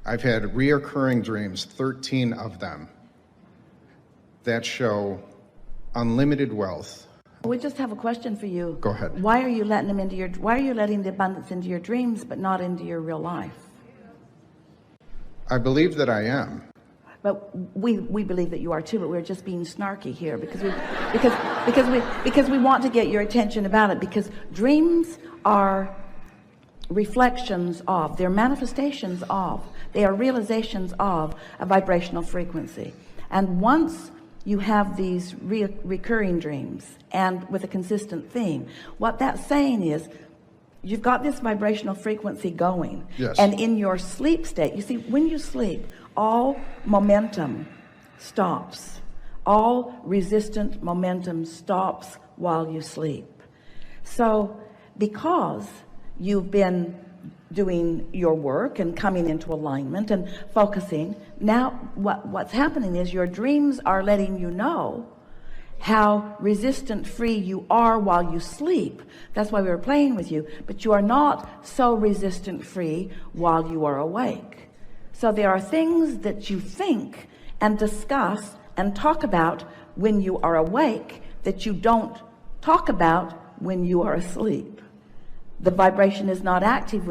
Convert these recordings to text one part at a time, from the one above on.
I've had reoccurring dreams, 13 of them, that show unlimited wealth. We just have a question for you. Go ahead. Why are you letting the abundance into your dreams but not into your real life? I believe that I am. But we believe that you are too, but we're just being snarky here because we want to get your attention about it, because dreams are reflections of, they're manifestations of, they are realizations of a vibrational frequency. And once you have these recurring dreams and with a consistent theme, what that's saying is you've got this vibrational frequency going. Yes. And in your sleep state, you see, when you sleep, all momentum stops. All resistant momentum stops while you sleep. So because you've been doing your work and coming into alignment and focusing, now what's happening is your dreams are letting you know how resistant free you are while you sleep. That's why we were playing with you. But you are not so resistant free while you are awake. So there are things that you think and discuss and talk about when you are awake that you don't talk about when you are asleep. The vibration is not active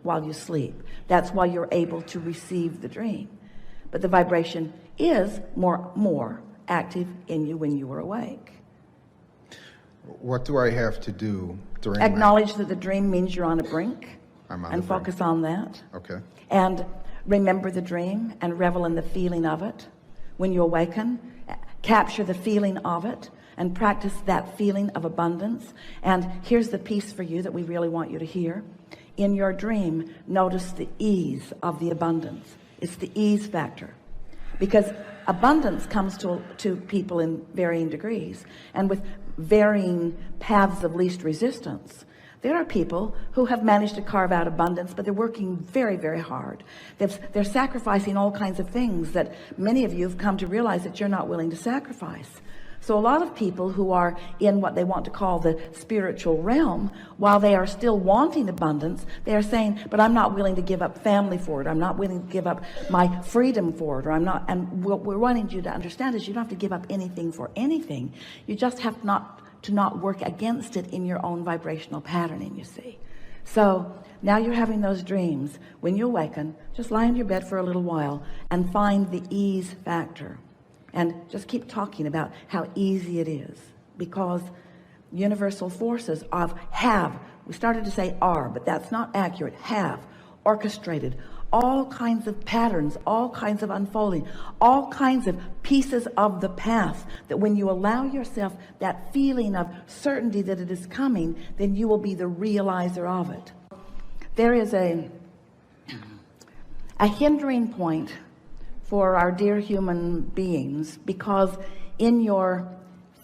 while you sleep. That's why you're able to receive the dream. But the vibration is more active in you when you are awake. What do I have to do during Acknowledge that the dream means you're on a brink. I'm on and the focus brink. on that. Okay. And remember the dream and revel in the feeling of it. When you awaken, capture the feeling of it and practice that feeling of abundance. And here's the piece for you that we really want you to hear. In your dream, notice the ease of the abundance. It's the ease factor, because abundance comes to people in varying degrees and with varying paths of least resistance. There are people who have managed to carve out abundance, but they're working very, very hard. They're sacrificing all kinds of things that many of you have come to realize that you're not willing to sacrifice. So a lot of people who are in what they want to call the spiritual realm, while they are still wanting abundance, they are saying, but I'm not willing to give up family for it. I'm not willing to give up my freedom for it. Or I'm not. And what we're wanting you to understand is you don't have to give up anything for anything. You just have to not work against it in your own vibrational patterning, you see. So now you're having those dreams. When you awaken, just lie in your bed for a little while and find the ease factor. And just keep talking about how easy it is, because universal forces we started to say are, but that's not accurate, have orchestrated all kinds of patterns, all kinds of unfolding, all kinds of pieces of the path, that when you allow yourself that feeling of certainty that it is coming, then you will be the realizer of it. There is a hindering point for our dear human beings, because in your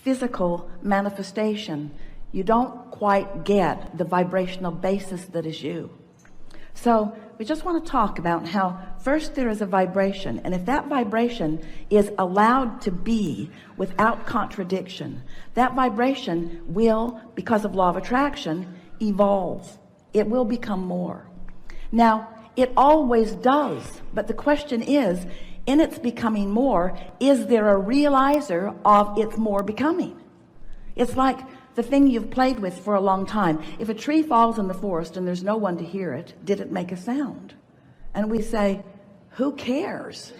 physical manifestation, you don't quite get the vibrational basis that is you. So we just want to talk about how first there is a vibration, and if that vibration is allowed to be without contradiction, that vibration will, because of law of attraction, evolve. It will become more. Now, it always does, but the question is, in its becoming more, is there a realizer of its more becoming? It's like the thing you've played with for a long time. If a tree falls in the forest and there's no one to hear it, did it make a sound? And we say, who cares?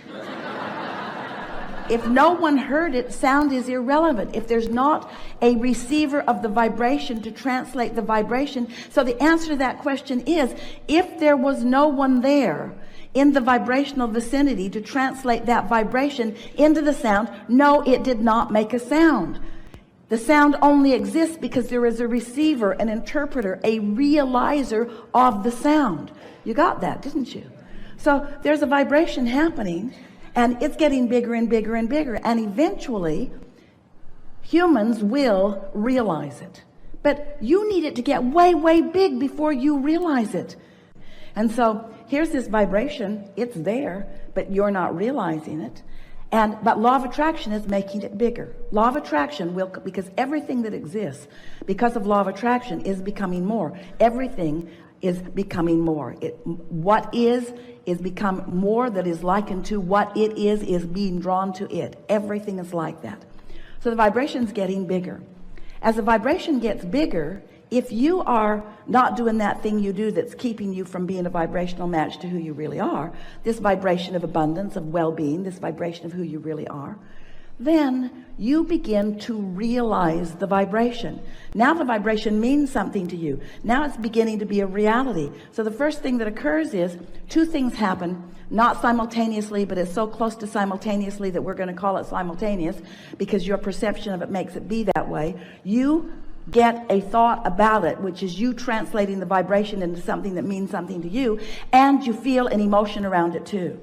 If no one heard it, sound is irrelevant. If there's not a receiver of the vibration to translate the vibration. So the answer to that question is, if there was no one there in the vibrational vicinity to translate that vibration into the sound, no, it did not make a sound. The sound only exists because there is a receiver, an interpreter, a realizer of the sound. You got that, didn't you? So there's a vibration happening, and it's getting bigger and bigger and bigger, and eventually humans will realize it. But you need it to get way, way big before you realize it. And so here's this vibration. It's there, but you're not realizing it. But law of attraction is making it bigger. Law of attraction will, because everything that exists because of law of attraction is becoming more. Everything is becoming more. What is become more that is likened to what it is being drawn to it. Everything is like that. So the vibration's getting bigger. As the vibration gets bigger, if you are not doing that thing you do that's keeping you from being a vibrational match to who you really are, this vibration of abundance, of well-being, this vibration of who you really are, then you begin to realize the vibration. Now the vibration means something to you. Now it's beginning to be a reality. So the first thing that occurs is two things happen, not simultaneously, but it's so close to simultaneously that we're going to call it simultaneous because your perception of it makes it be that way. You get a thought about it, which is you translating the vibration into something that means something to you, and you feel an emotion around it too.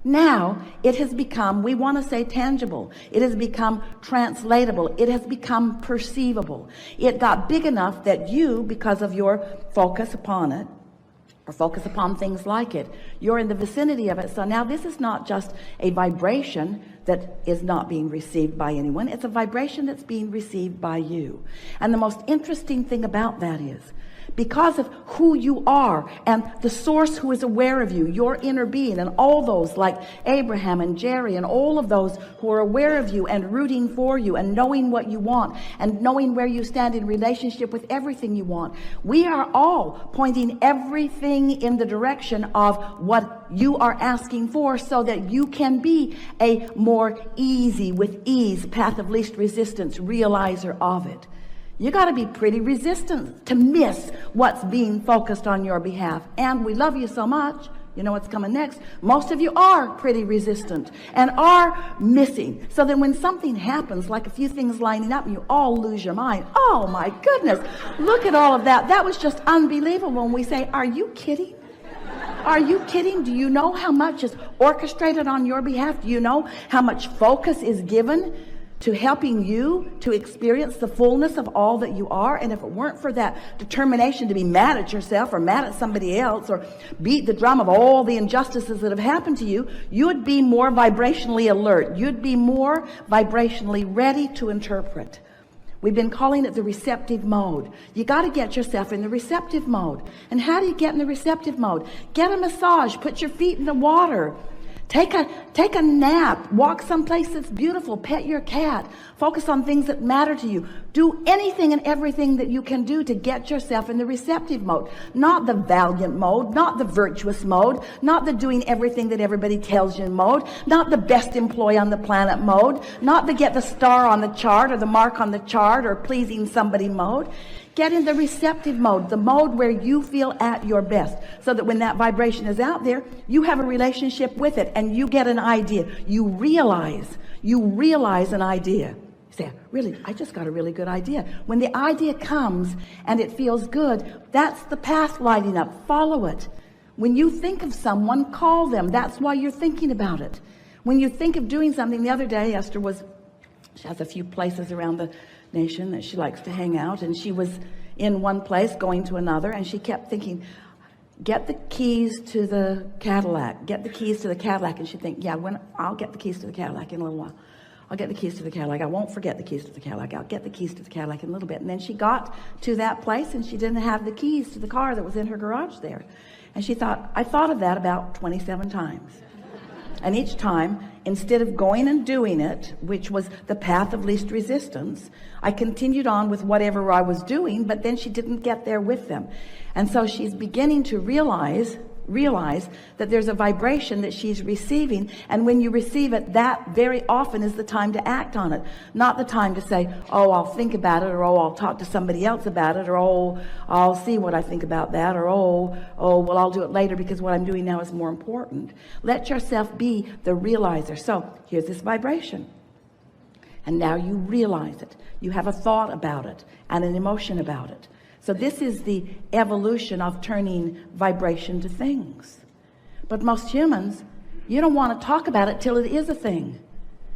Now it has become, we want to say tangible. It has become translatable. It has become perceivable. It got big enough that you, because of your focus upon it, or focus upon things like it, you're in the vicinity of it. So now this is not just a vibration that is not being received by anyone. It's a vibration that's being received by you. And the most interesting thing about that is, because of who you are and the source who is aware of you, your inner being, and all those like Abraham and Jerry and all of those who are aware of you and rooting for you and knowing what you want and knowing where you stand in relationship with everything you want. We are all pointing everything in the direction of what you are asking for so that you can be a more easy, with ease, path of least resistance realizer of it. You got to be pretty resistant to miss what's being focused on your behalf. And we love you so much. You know what's coming next? Most of you are pretty resistant and are missing. So then when something happens, like a few things lining up, and you all lose your mind. Oh my goodness. Look at all of that. That was just unbelievable. And we say, are you kidding? Are you kidding? Do you know how much is orchestrated on your behalf? Do you know how much focus is given to helping you to experience the fullness of all that you are? And if it weren't for that determination to be mad at yourself or mad at somebody else or beat the drum of all the injustices that have happened to you, you would be more vibrationally alert. You'd be more vibrationally ready to interpret. We've been calling it the receptive mode. You got to get yourself in the receptive mode. And how do you get in the receptive mode? Get a massage. Put your feet in the water. Take a nap. Walk someplace that's beautiful. Pet your cat. Focus on things that matter to you. Do anything and everything that you can do to get yourself in the receptive mode. Not the valiant mode. Not the virtuous mode. Not the doing everything that everybody tells you mode. Not the best employee on the planet mode. Not the get the star on the chart or the mark on the chart or pleasing somebody mode. Get in the receptive mode, the mode where you feel at your best, so that when that vibration is out there, you have a relationship with it and you get an idea. You realize an idea. You say, really, I just got a really good idea. When the idea comes and it feels good, that's the path lighting up. Follow it. When you think of someone, call them. That's why you're thinking about it. When you think of doing something, the other day, Esther she has a few places around the nation that she likes to hang out, and she was in one place going to another, and she kept thinking, get the keys to the Cadillac, get the keys to the Cadillac. And she'd think, yeah, I'll get the keys to the Cadillac in a little while. I'll get the keys to the Cadillac. I won't forget the keys to the Cadillac. I'll get the keys to the Cadillac in a little bit. And then she got to that place and she didn't have the keys to the car that was in her garage there. And she thought, I thought of that about 27 times. And each time, instead of going and doing it, which was the path of least resistance, I continued on with whatever I was doing, but then she didn't get there with them. And so she's beginning to realize that there's a vibration that she's receiving, and when you receive it, that very often is the time to act on it, not the time to say, oh, I'll think about it, or oh, I'll talk to somebody else about it, or oh, I'll see what I think about that, or oh, well, I'll do it later because what I'm doing now is more important. Let yourself be the realizer. So here's this vibration, and now you realize it. You have a thought about it and an emotion about it. So this is the evolution of turning vibration to things. But most humans, you don't want to talk about it till it is a thing.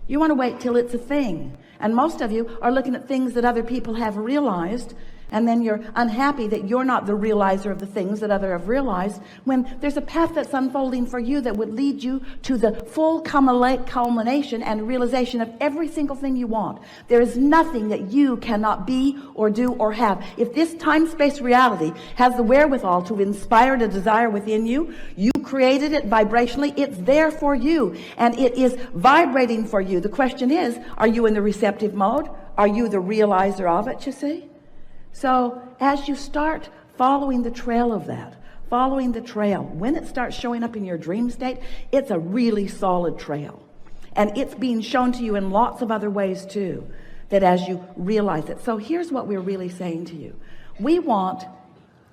You want to wait till it's a thing. And most of you are looking at things that other people have realized And then you're unhappy that you're not the realizer of the things that others have realized, when there's a path that's unfolding for you that would lead you to the full culmination and realization of every single thing you want. There is nothing that you cannot be or do or have. If this time-space reality has the wherewithal to inspire the desire within you, you created it vibrationally. It's there for you, and it is vibrating for you. The question is, are you in the receptive mode? Are you the realizer of it, you see? So as you start following the trail of that, following the trail, when it starts showing up in your dream state, it's a really solid trail. And it's being shown to you in lots of other ways too, that as you realize it. So here's what we're really saying to you. We want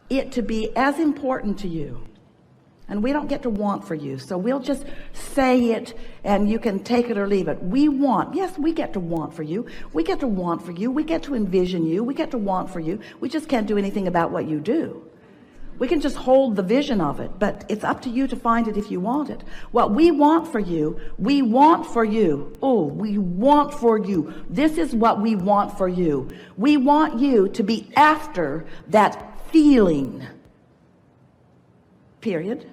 it to be as important to you. And we don't get to want for you. So we'll just say it and you can take it or leave it. We want, yes, we get to want for you. We get to want for you. We get to envision you. We get to want for you. We just can't do anything about what you do. We can just hold the vision of it, but it's up to you to find it if you want it. What we want for you, we want for you. Oh, we want for you. This is what we want for you. We want you to be after that feeling. Period.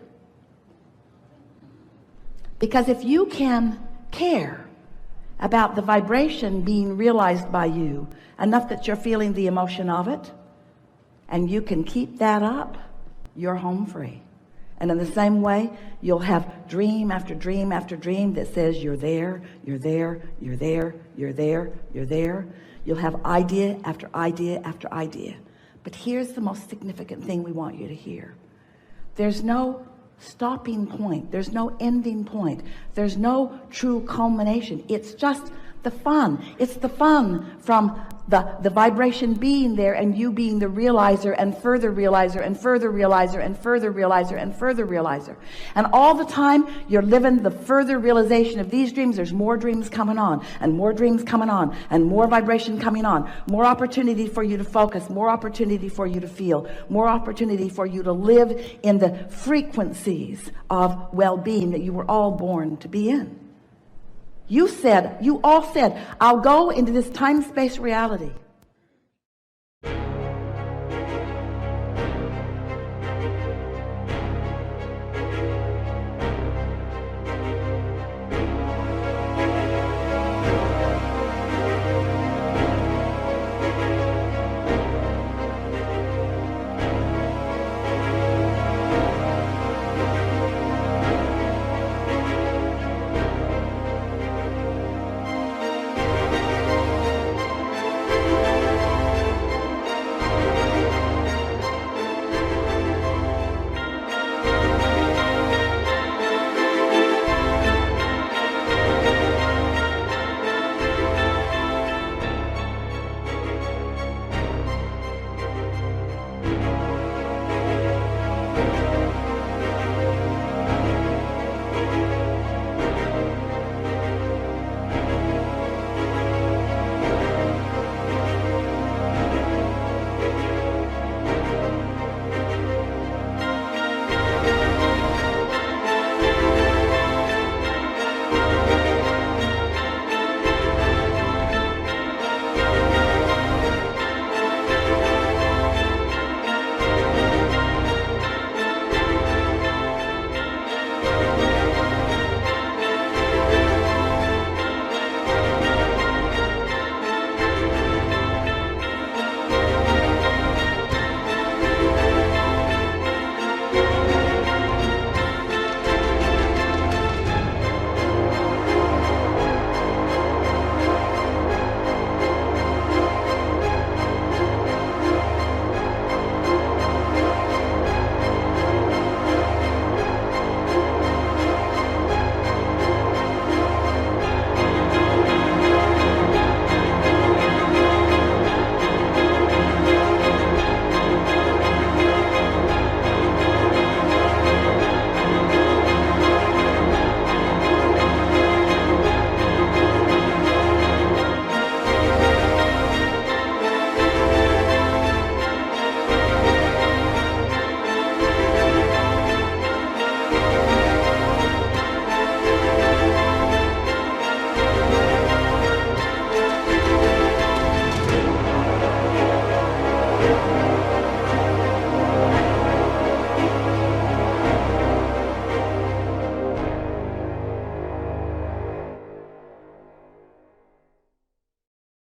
Because if you can care about the vibration being realized by you enough that you're feeling the emotion of it, and you can keep that up, you're home free. And in the same way, you'll have dream after dream after dream that says you're there, you're there, you're there, you're there, you're there. You'll have idea after idea after idea. But here's the most significant thing we want you to hear. There's no stopping point. There's no ending point. There's no true culmination. It's just the fun. It's the fun from the vibration being there and you being the realizer and further realizer and further realizer and further realizer and further realizer. And all the time you're living the further realization of these dreams. There's more dreams coming on and more dreams coming on and more vibration coming on. More opportunity for you to focus. More opportunity for you to feel. More opportunity for you to live in the frequencies of well-being that you were all born to be in. You all said, I'll go into this time-space reality